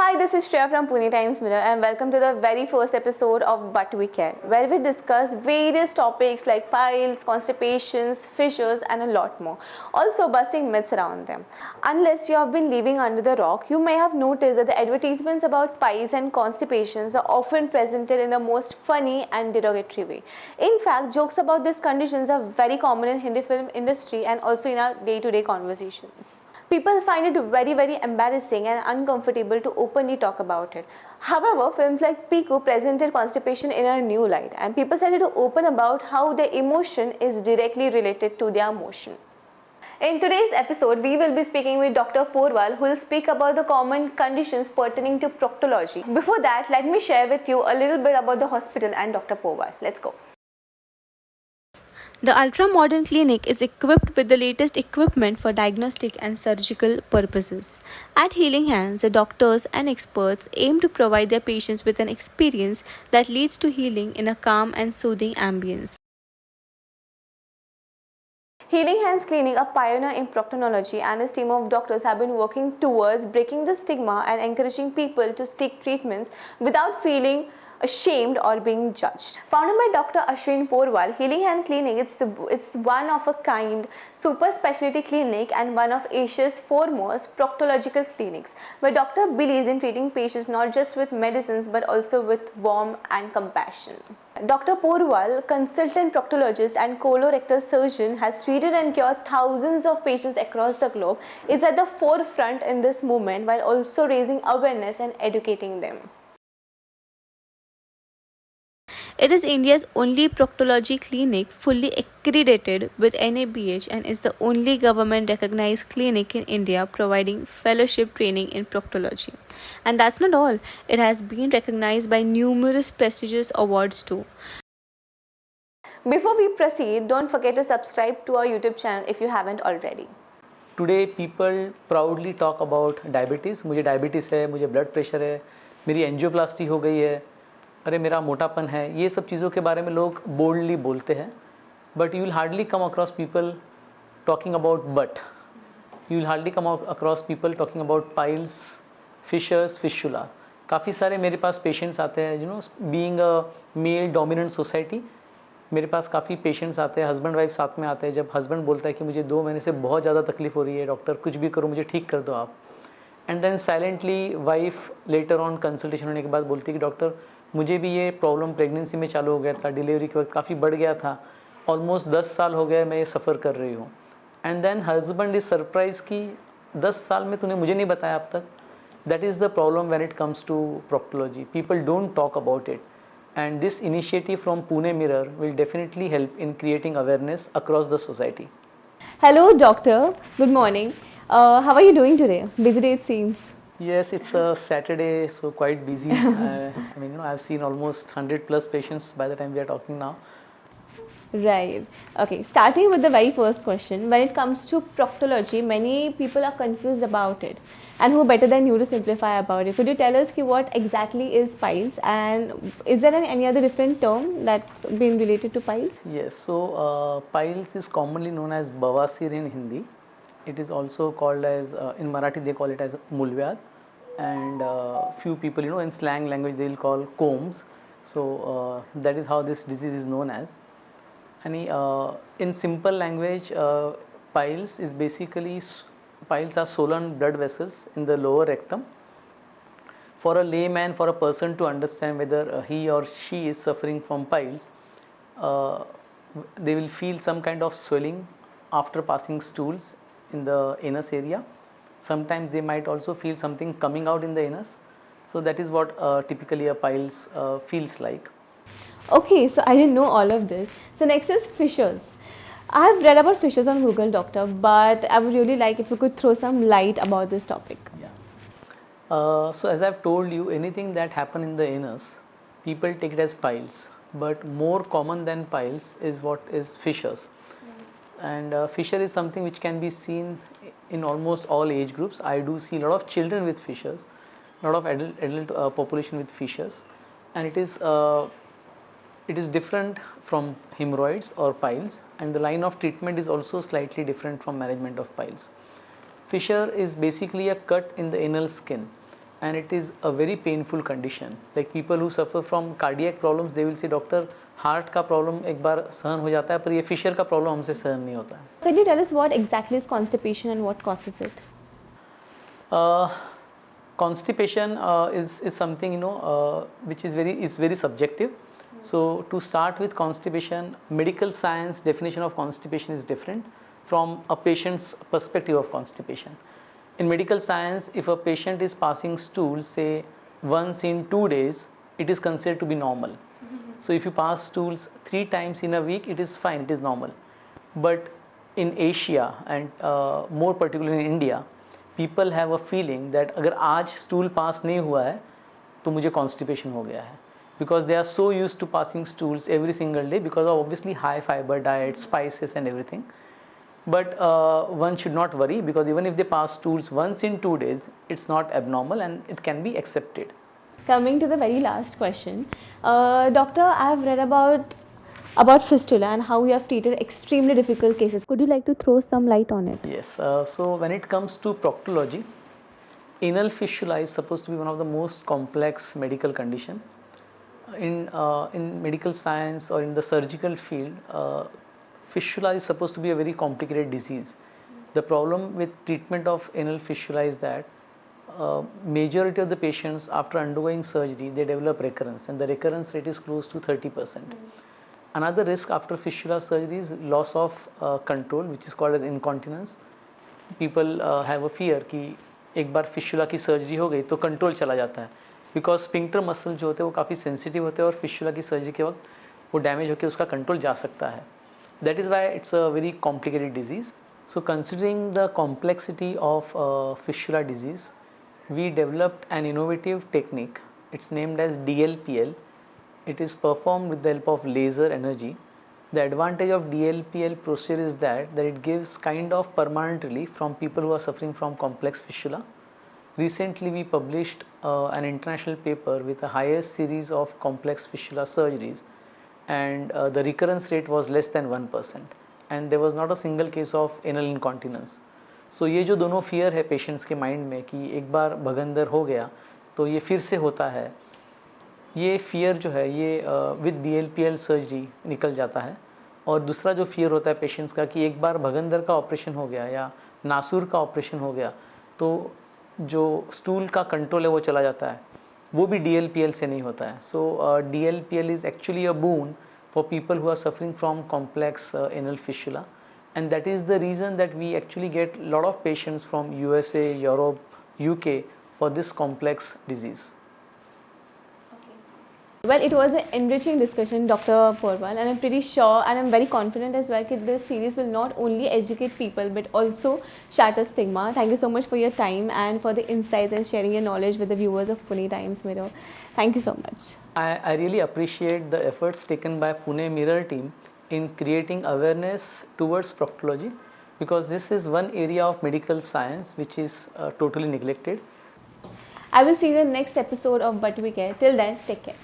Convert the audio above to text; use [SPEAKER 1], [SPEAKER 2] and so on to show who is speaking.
[SPEAKER 1] Hi, this is Shreya from Pune Times Mirror and welcome to the very first episode of But We Care, where we discuss various topics like piles, constipations, fissures and a lot more. Also busting myths around them. Unless you have been living under the rock, you may have noticed that the advertisements about piles and constipations are often presented in the most funny and derogatory way. In fact, jokes about these conditions are very common in Hindi film industry and also in our day-to-day conversations. People find it very embarrassing and uncomfortable to openly talk about it. However, films like Piku presented constipation in a new light and people started to open about how their emotion is directly related to their motion. In today's episode, we will be speaking with Dr. Porwal, who will speak about the common conditions pertaining to proctology. Before that, let me share with you a little bit about the hospital and Dr. Porwal. Let's go.
[SPEAKER 2] The ultra-modern clinic is equipped with the latest equipment for diagnostic and surgical purposes. At Healing Hands, the doctors and experts aim to provide their patients with an experience that leads to healing in a calm and soothing ambience.
[SPEAKER 1] Healing Hands Clinic, a pioneer in proctology, and his team of doctors have been working towards breaking the stigma and encouraging people to seek treatments without feeling ashamed or being judged. Founded by Dr. Ashwin Porwal, Healing Hand Clinic it's one of a kind super specialty clinic and one of Asia's foremost proctological clinics, where doctor believes in treating patients not just with medicines but also with warmth and compassion. Dr. Porwal, consultant proctologist and colo-rectal surgeon, has treated and cured thousands of patients across the globe, is at the forefront in this movement while also raising awareness and educating them.
[SPEAKER 2] It is India's only proctology clinic fully accredited with NABH and is the only government-recognized clinic in India providing fellowship training in proctology. And that's not all. It has been recognized by numerous prestigious awards too.
[SPEAKER 1] Before we proceed, don't forget to subscribe to our YouTube channel if you haven't already.
[SPEAKER 3] Today people proudly talk about diabetes. मुझे diabetes है, मुझे blood pressure है, मेरी angioplasty हो गई है, अरे मेरा मोटापन है. ये सब चीज़ों के बारे में लोग बोल्डली बोलते हैं, but you will hardly come across people talking about but. You will hardly come across people talking about piles, fissures, fistula. काफ़ी सारे मेरे पास पेशेंट्स आते हैं. Being a male dominant society, मेरे पास काफ़ी पेशेंट्स आते हैं, हस्बैंड वाइफ साथ में आते हैं. जब हस्बैंड बोलता है कि मुझे 2 महीने से बहुत ज़्यादा तकलीफ हो रही है, डॉक्टर कुछ भी करो मुझे ठीक कर दो आप. And then silently wife later on consultation होने के बाद बोलती है कि डॉक्टर मुझे भी ये प्रॉब्लम प्रेगनेंसी में चालू हो गया था, डिलीवरी के वक्त काफ़ी बढ़ गया था, ऑलमोस्ट 10 साल हो गए मैं ये सफ़र कर रही हूँ. And then husband is surprise कि 10 साल में तूने मुझे नहीं बताया अब तक. That is the problem when it comes to proctology. People don't talk about it, and this initiative from Pune Mirror will definitely help in creating awareness across the society.
[SPEAKER 1] Hello doctor, good morning. How are you doing today? Busy day it seems.
[SPEAKER 3] Yes, it's a Saturday, so quite busy. I've seen almost 100 plus patients by the time we are talking now.
[SPEAKER 1] Right. Okay, starting with the very first question. When it comes to proctology, many people are confused about it. And who better than you to simplify about it? Could you tell us what exactly is piles, and is there any other different term that's been related to piles?
[SPEAKER 3] Yes, so piles is commonly known as bawasir in Hindi. It is also called as, in Marathi they call it as mulvyad. And few people, in slang language they will call combs. So that is how this disease is known as. And in simple language, piles is basically, piles are swollen blood vessels in the lower rectum. For a layman, for a person to understand whether he or she is suffering from piles, they will feel some kind of swelling after passing stools in the anus area. Sometimes they might also feel something coming out in the anus. So that is what typically a piles feels like.
[SPEAKER 1] Okay, so I didn't know all of this. So next is fissures. I have read about fissures on Google, doctor, but I would really like if you could throw some light about this topic.
[SPEAKER 3] Yeah. So as I've told you, anything that happen in the anus, people take it as piles. But more common than piles is what is fissures. And fissure is something which can be seen in almost all age groups. I do see a lot of children with fissures, a lot of adult population with fissures, and it is different from hemorrhoids or piles, and the line of treatment is also slightly different from management of piles. Fissure is basically a cut in the anal skin, and it is a very painful condition. Like people who suffer from cardiac problems, they will say, doctor, heart का problem एक बार सहन हो जाता है, पर ये Fisher का problem हमसे सहन नहीं होता है.
[SPEAKER 1] Can you tell us what exactly is constipation and what causes it?
[SPEAKER 3] Constipation is something which is very subjective. So to start with constipation, medical science definition of constipation is different from a patient's perspective of constipation. In medical science, if a patient is passing stools, say once in 2 days, it is considered to be normal. So if you pass stools 3 times in a week, it is fine, it is normal. But in Asia and more particularly in India, people have a feeling that अगर आज stool pass नहीं हुआ है तो मुझे constipation हो गया है, because they are so used to passing stools every single day because of obviously high fiber diet, spices and everything. But one should not worry, because even if they pass stools once in 2 days, it's not abnormal and it can be accepted.
[SPEAKER 1] Coming to the very last question, doctor, I have read about fistula and how you have treated extremely difficult cases. Could you like to throw some light on it?
[SPEAKER 3] Yes. So when it comes to proctology, anal fistula is supposed to be one of the most complex medical condition. In medical science or in the surgical field, fistula is supposed to be a very complicated disease. The problem with treatment of anal fistula is that majority of the patients after undergoing surgery, they develop recurrence, and the recurrence rate is close to 30%. Another risk after fistula surgery is loss of control, which is called as incontinence. People have a fear कि एक बार fistula की surgery हो गई तो control चला जाता है, because sphincter muscle जो होते हैं वो काफ़ी सेंसिटिव होते हैं और fistula की सर्जरी के वक्त वो डैमेज होकर उसका कंट्रोल जा सकता है. That is why it's a very complicated disease. So considering the complexity of fistula disease, we developed an innovative technique. It's named as DLPL. It is performed with the help of laser energy. The advantage of DLPL procedure is that it gives kind of permanent relief from people who are suffering from complex fistula. Recently we published an international paper with the highest series of complex fistula surgeries, and the recurrence rate was less than 1%, and there was not a single case of anal incontinence. So ये जो दोनों fear है patients के mind में कि एक बार भगंदर हो गया तो ये फिर से होता है, ये फियर जो है ये विद DLPL सर्जरी निकल जाता है. और दूसरा जो फियर होता है पेशेंट्स का कि एक बार भगंदर का ऑपरेशन हो गया या नासूर का ऑपरेशन हो गया तो जो स्टूल का कंट्रोल है वो चला जाता है, वो भी DLPL से नहीं होता है. So DLPL is actually a boon for people who are suffering from complex anal fistula, and that is the reason that we actually get a lot of patients from USA, Europe, UK for this complex disease.
[SPEAKER 1] Well, it was an enriching discussion, Dr. Porwal, and I'm pretty sure and I'm very confident as well that this series will not only educate people but also shatter stigma. Thank you so much for your time and for the insights and sharing your knowledge with the viewers of Pune Times Mirror. Thank you so much.
[SPEAKER 3] I really appreciate the efforts taken by Pune Mirror team in creating awareness towards proctology, because this is one area of medical science which is totally neglected.
[SPEAKER 1] I will see you in the next episode of But We Care. Till then, take care.